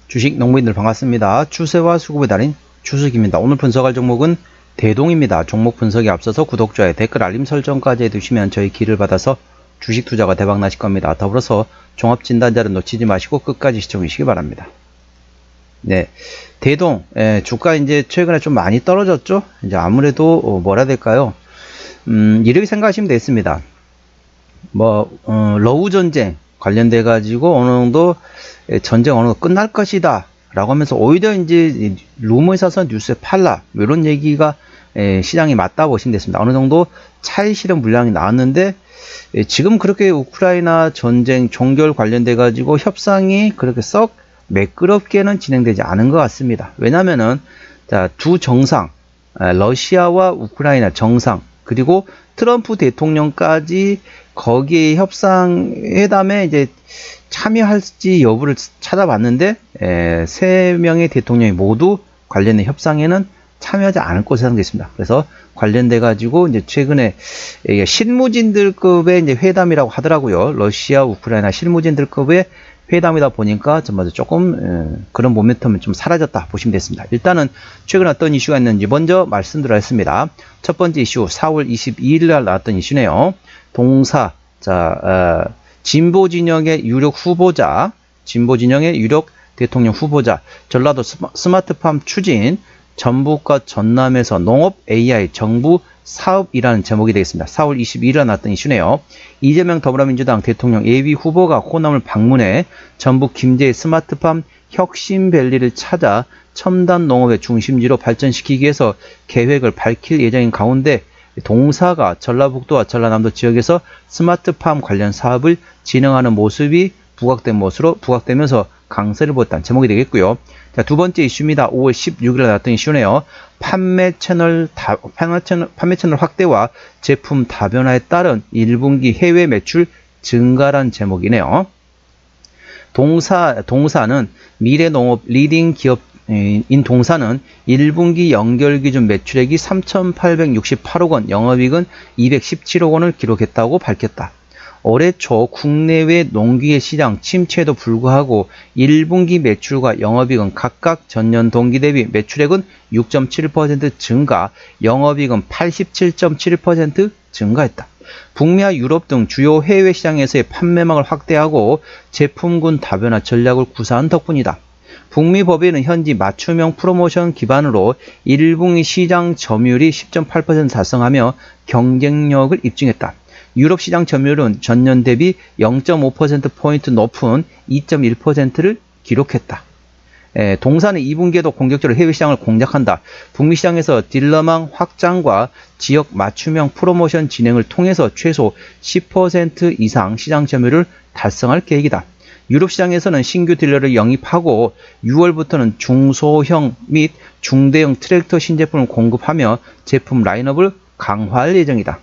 주식 농부인들 반갑습니다. 추세와 수급의 달인 추석입니다. 오늘 분석할 종목은 대동입니다. 종목 분석에 앞서서 구독자의 댓글 알림 설정까지 해두시면 저희 길을 받아서 주식 투자가 대박 나실 겁니다. 더불어서 종합진단자를 놓치지 마시고 끝까지 시청해 주시기 바랍니다. 네, 대동 주가 이제 최근에 좀 많이 떨어졌죠. 이제 아무래도 뭐라 해야 될까요? 이렇게 생각하시면 되겠습니다. 러우 전쟁 관련돼 가지고 어느 정도 전쟁 어느 정도 끝날 것이다 라고 하면서 오히려 이제 루머에 사서 뉴스에 팔라 이런 얘기가 시장이 맞다 보시면 됐습니다. 어느 정도 차익 실현 물량이 나왔는데 지금 그렇게 우크라이나 전쟁 종결 관련돼 가지고 협상이 그렇게 썩 매끄럽게는 진행되지 않은 것 같습니다. 왜냐면은 두 정상 러시아와 우크라이나 정상 그리고 트럼프 대통령까지 거기에 협상회담에 이제 참여할지 여부를 찾아봤는데 세 명의 대통령이 모두 관련된 협상에는 참여하지 않을 것으로 예상됐습니다. 그래서 관련돼 가지고 이제 최근에 실무진들급의 이제 회담이라고 하더라고요. 러시아, 우크라이나 실무진들급의 회담이다 보니까 전반적으로 조금 그런 모멘텀이 좀 사라졌다 보시면 됐습니다. 일단은 최근 어떤 이슈가 있는지 먼저 말씀드리겠습니다. 첫 번째 이슈 4월 22일 날 나왔던 이슈네요. 동사 진보 진영의 유력 후보자, 진보 진영의 유력 대통령 후보자, 전라도 스마트팜 추진, 전북과 전남에서 농업 AI 정부 사업이라는 제목이 되겠습니다. 4월 22일에 나왔던 이슈네요. 이재명 더불어민주당 대통령 예비 후보가 호남을 방문해 전북 김제의 스마트팜 혁신밸리를 찾아 첨단 농업의 중심지로 발전시키기 위해서 계획을 밝힐 예정인 가운데 동사가 전라북도와 전라남도 지역에서 스마트팜 관련 사업을 진행하는 모습이 부각되면서 강세를 보였다는 제목이 되겠고요. 자, 두 번째 이슈입니다. 5월 16일에 나왔던 이슈네요. 판매 채널 확대와 제품 다변화에 따른 1분기 해외 매출 증가란 제목이네요. 동사는 미래농업 리딩 기업인 동사는 1분기 연결 기준 매출액이 3,868억 원, 영업이익은 217억 원을 기록했다고 밝혔다. 올해 초 국내외 농기계 시장 침체에도 불구하고 1분기 매출과 영업이익은 각각 전년 동기 대비 매출액은 6.7% 증가, 영업이익은 87.7% 증가했다. 북미와 유럽 등 주요 해외 시장에서의 판매망을 확대하고 제품군 다변화 전략을 구사한 덕분이다. 북미 법인은 현지 맞춤형 프로모션 기반으로 1분기 시장 점유율이 10.8% 달성하며 경쟁력을 입증했다. 유럽 시장 점유율은 전년 대비 0.5%포인트 높은 2.1%를 기록했다. 동사는 2분기에도 공격적으로 해외 시장을 공략한다. 북미 시장에서 딜러망 확장과 지역 맞춤형 프로모션 진행을 통해서 최소 10% 이상 시장 점유율을 달성할 계획이다. 유럽 시장에서는 신규 딜러를 영입하고 6월부터는 중소형 및 중대형 트랙터 신제품을 공급하며 제품 라인업을 강화할 예정이다.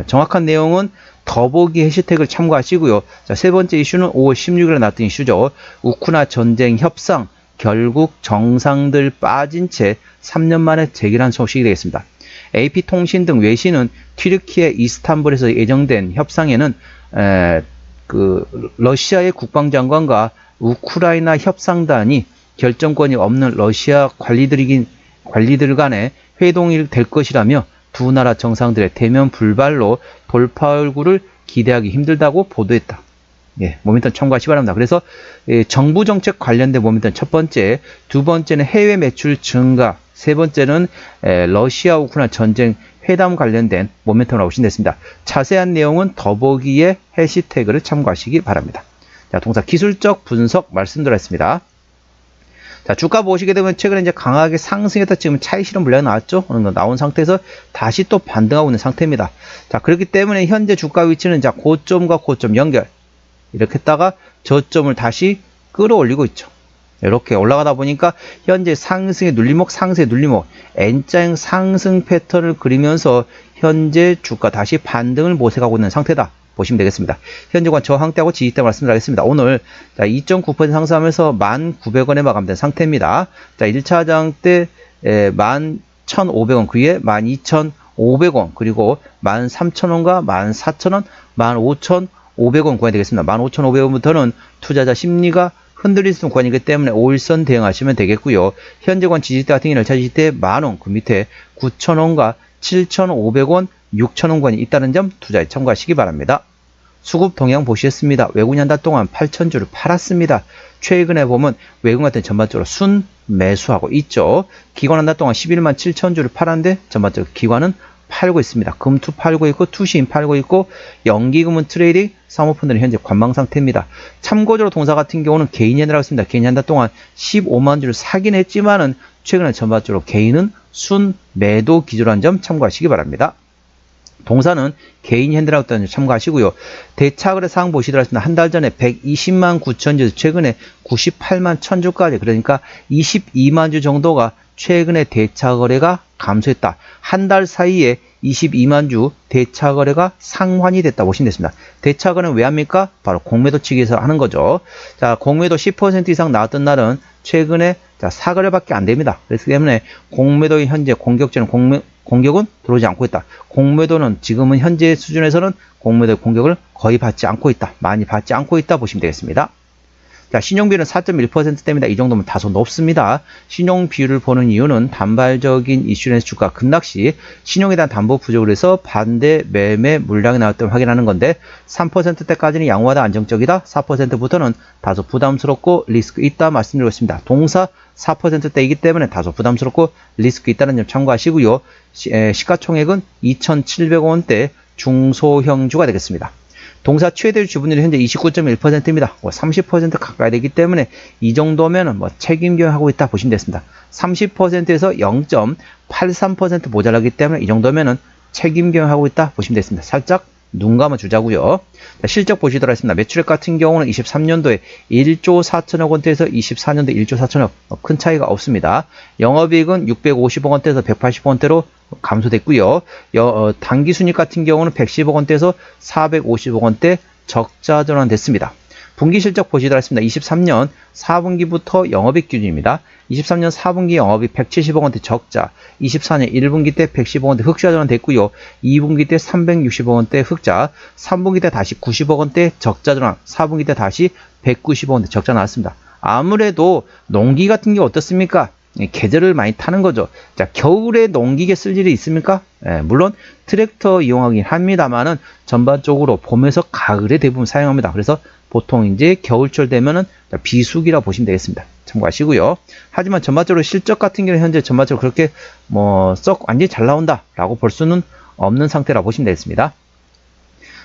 정확한 내용은 더보기 해시태그를 참고하시고요. 자, 세 번째 이슈는 5월 16일에 나왔던 이슈죠. 우크라이나 전쟁 협상 결국 정상들 빠진 채 3년 만에 재개란 소식이 되겠습니다. AP통신 등 외신은 튀르키예 이스탄불에서 예정된 협상에는 러시아의 국방장관과 우크라이나 협상단이 결정권이 없는 러시아 관리들 간의 회동이 될 것이라며 두 나라 정상들의 대면 불발로 돌파 얼굴을 기대하기 힘들다고 보도했다. 모멘텀 참고하시기 바랍니다. 그래서 정부 정책 관련된 모멘텀 첫 번째, 두 번째는 해외 매출 증가, 세 번째는 러시아 우크라이나 전쟁 회담 관련된 모멘텀으로 보시면 됐습니다. 자세한 내용은 더보기의 해시태그를 참고하시기 바랍니다. 자, 동사 기술적 분석 말씀드렸습니다. 자, 주가 보시게 되면 최근에 이제 강하게 상승했다 지금 차익 실현 물량이 나왔죠? 어느 정도 나온 상태에서 다시 또 반등하고 있는 상태입니다. 자, 그렇기 때문에 현재 주가 위치는 자, 고점과 고점 연결. 이렇게 했다가 저점을 다시 끌어올리고 있죠. 이렇게 올라가다 보니까 현재 상승의 눌림목, 상승의 눌림목, N자형 상승 패턴을 그리면서 현재 주가 다시 반등을 모색하고 있는 상태다. 보시면 되겠습니다. 현재관 저항대하고 지지대 말씀드리겠습니다. 오늘 2.9% 상승하면서 1,900원에 마감된 상태입니다. 자, 1차 하장대 11,500원, 그 위에 12,500원, 그리고 13,000원과 14,000원, 15,500원 구간이 되겠습니다. 15,500원부터는 투자자 심리가 흔들릴 수 있는 구간이기 때문에 5일선 대응하시면 되겠고요. 현재권 지지대 같은 경우는 열차 지지대 10,000원, 그 밑에 9,000원과 7,500원, 6,000원 권이 있다는 점 투자에 참고하시기 바랍니다. 수급 동향 보시겠습니다. 외국인 한 달 동안 8,000주를 팔았습니다. 최근에 보면 외국인 같은 전반적으로 순 매수하고 있죠. 기관 한 달 동안 11만 7,000주를 팔았는데 전반적으로 기관은 팔고 있습니다. 금투 팔고 있고 투시인 팔고 있고 연기금은 트레이딩, 사모펀드는 현재 관망 상태입니다. 참고적으로 동사 같은 경우는 개인이 한다고 했습니다. 개인이 한 달 동안 15만 주를 사긴 했지만은 최근에 전반적으로 개인은 순 매도 기조라는 점 참고하시기 바랍니다. 동사는 개인 핸드라고 했다는 점 참고하시고요. 대차거래 사항 보시더라도 한 달 전에 120만 9천 주, 최근에 98만 1000주까지, 그러니까 22만 주 정도가 최근에 대차거래가 감소했다. 한 달 사이에 22만 주 대차거래가 상환이 됐다 보시면 됐습니다. 대차거래는 왜 합니까? 바로 공매도 측에서 하는 거죠. 자, 공매도 10% 이상 나왔던 날은 최근에 사거래밖에 안 됩니다. 그렇기 때문에 공매도의 현재 공격은 들어오지 않고 있다. 공매도는 지금은 현재 수준에서는 공매도의 공격을 거의 받지 않고 있다. 많이 받지 않고 있다 보시면 되겠습니다. 자, 신용비율은 4.1%대입니다. 이 정도면 다소 높습니다. 신용비율을 보는 이유는 단발적인 이슈렌스 주가 급락시 신용에 대한 담보 부족을 해서 반대 매매 물량이 나왔다고 확인하는 건데 3%대까지는 양호하다, 안정적이다. 4%부터는 다소 부담스럽고 리스크 있다 말씀드리고 있습니다. 동사 4%대이기 때문에 다소 부담스럽고 리스크 있다는 점 참고하시고요. 시가총액은 2,700원대 중소형주가 되겠습니다. 동사 최대 주분율이 현재 29.1%입니다. 30% 가까이 되기 때문에 이 정도면 책임 경영하고 있다 보시면 됐습니다. 30%에서 0.83% 모자라기 때문에 이 정도면 책임 경영하고 있다 보시면 됐습니다. 살짝 눈 감아 주자고요. 실적 보시도록 하겠습니다. 매출액 같은 경우는 23년도에 1조 4천억 원대에서 24년도에 1조 4천억, 큰 차이가 없습니다. 영업이익은 650억 원대에서 180억 원대로 감소됐고요. 당기순이익 같은 경우는 110억 원대에서 450억 원대 적자 전환됐습니다. 분기 실적 보시도록 하겠습니다. 23년 4분기부터 영업이익 기준입니다. 23년 4분기 영업이 170억 원대 적자, 24년 1분기 때 110억 원대 흑자 전환됐고요. 2분기 때 360억 원대 흑자, 3분기 때 다시 90억 원대 적자 전환, 4분기 때 다시 190억 원대 적자 나왔습니다. 아무래도 농기 같은 게 어떻습니까? 계절을 많이 타는 거죠. 자, 겨울에 농기계 쓸 일이 있습니까? 물론 트랙터 이용하긴 합니다만은 전반적으로 봄에서 가을에 대부분 사용합니다. 그래서 보통 이제 겨울철 되면은 비수기라 보시면 되겠습니다. 참고하시고요. 하지만 전반적으로 실적 같은 경우는 현재 전반적으로 그렇게 썩 완전히 잘 나온다라고 볼 수는 없는 상태라 보시면 되겠습니다.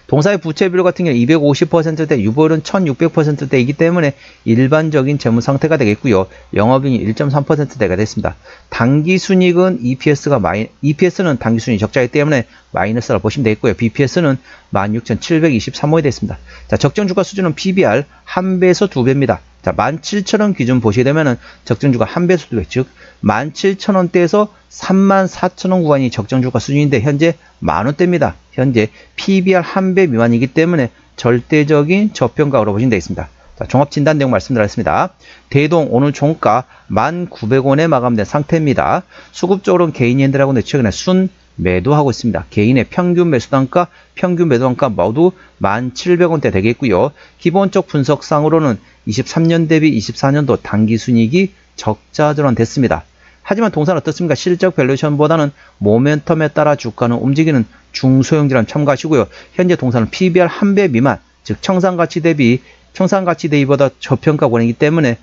동사의 부채 비율 같은 경우는 250%대, 유보율은 1600%대이기 때문에 일반적인 재무 상태가 되겠고요. 영업이익이 1.3%대가 됐습니다. 당기순이익은 EPS는 당기순이익 적자이기 때문에 마이너스라고 보시면 되겠고요. BPS는 16,723원이 됐습니다. 자, 적정주가 수준은 PBR 1배에서 2배입니다. 자, 17,000원 기준 보시게 되면은 적정주가 1배에서 2배, 즉 17,000원대에서 34,000원 구간이 적정주가 수준인데 현재 만원대입니다. 현재 PBR 1배 미만이기 때문에 절대적인 저평가로 보시면 되겠습니다. 자, 종합진단 내용 말씀드리겠습니다. 대동 오늘 종가 1,900원에 마감된 상태입니다. 수급적으로는 개인 핸들하고는 최근에 순 매도하고 있습니다. 개인의 평균 매수단가, 평균 매도단가 모두 1,700원대 되겠고요. 기본적 분석상으로는 23년 대비 24년도 당기순이익이 적자 전환됐습니다. 하지만 동사는 어떻습니까? 실적 밸류에이션보다는 모멘텀에 따라 주가는 움직이는 중소형주라는 참고하시고요. 현재 동사는 PBR 1배 미만, 즉 청산가치 대비보다 저평가 권이기 때문에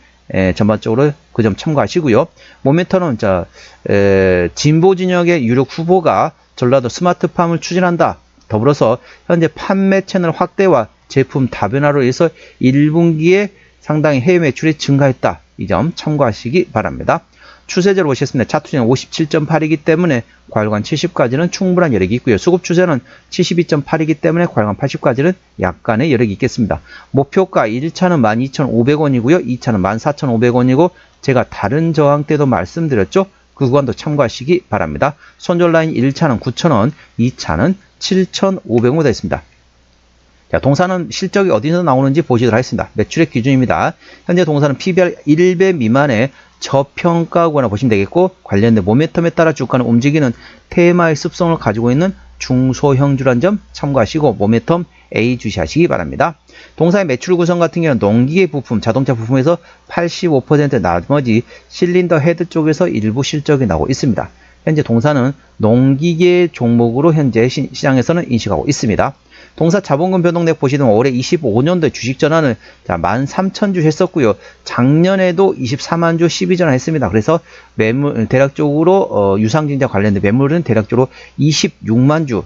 전반적으로 그 점 참고하시고요. 모멘텀은 진보 진영의 유력 후보가 전라도 스마트팜을 추진한다. 더불어서 현재 판매 채널 확대와 제품 다변화로 인해서 1분기에 상당히 해외 매출이 증가했다. 이 점 참고하시기 바랍니다. 추세제로 보시겠습니다. 차트 추세는 57.8이기 때문에 과열관 70까지는 충분한 여력이 있고요. 수급 추세는 72.8이기 때문에 과열관 80까지는 약간의 여력이 있겠습니다. 목표가 1차는 12,500원이고요. 2차는 14,500원이고 제가 다른 저항 때도 말씀드렸죠. 그 구간도 참고하시기 바랍니다. 손절 라인 1차는 9,000원, 2차는 7,500원 되어 있습니다. 자, 동사는 실적이 어디서 나오는지 보시도록 하겠습니다. 매출액 기준입니다. 현재 동사는 PBR 1배 미만의 저평가구나 보시면 되겠고 관련된 모멘텀에 따라 주가는 움직이는 테마의 습성을 가지고 있는 중소형주라는 점 참고하시고 모멘텀 A 주시하시기 바랍니다. 동사의 매출 구성 같은 경우는 농기계 부품, 자동차 부품에서 85%, 나머지 실린더 헤드 쪽에서 일부 실적이 나오고 있습니다. 현재 동사는 농기계 종목으로 현재 시장에서는 인식하고 있습니다. 동사 자본금 변동액 보시면 올해 25년도에 주식 전환을 13,000주 했었고요. 작년에도 24만 주 12전환 했습니다. 그래서 매물 대략적으로 유상증자 관련된 매물은 대략적으로 26만 주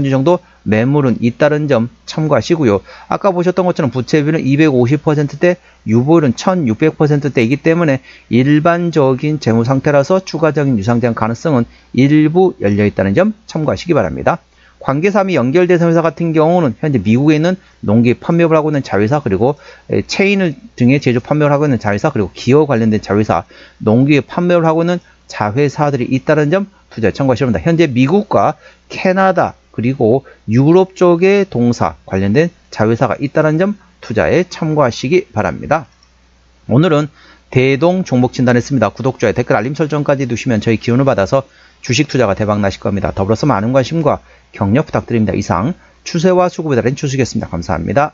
정도 매물은 있다는 점 참고하시고요. 아까 보셨던 것처럼 부채비율은 250%대, 유보율은 1600%대이기 때문에 일반적인 재무 상태라서 추가적인 유상증자 가능성은 일부 열려 있다는 점 참고하시기 바랍니다. 관계사 및 연결대상 회사 같은 경우는 현재 미국에 있는 농기 판매업을 하고 있는 자회사, 그리고 체인을 등의 제조 판매를 하고 있는 자회사, 그리고 기업 관련된 자회사, 농기 판매를 하고 있는 자회사들이 있다는 점 투자에 참고하시기 바랍니다. 현재 미국과 캐나다 그리고 유럽 쪽의 동사 관련된 자회사가 있다는 점 투자에 참고하시기 바랍니다. 오늘은 대동 종목 진단했습니다. 구독, 좋아요, 댓글, 알림 설정까지 두시면 저희 기운을 받아서 주식 투자가 대박 나실 겁니다. 더불어서 많은 관심과 격려 부탁드립니다. 이상 추세와 수급에 따른 추수겠습니다. 감사합니다.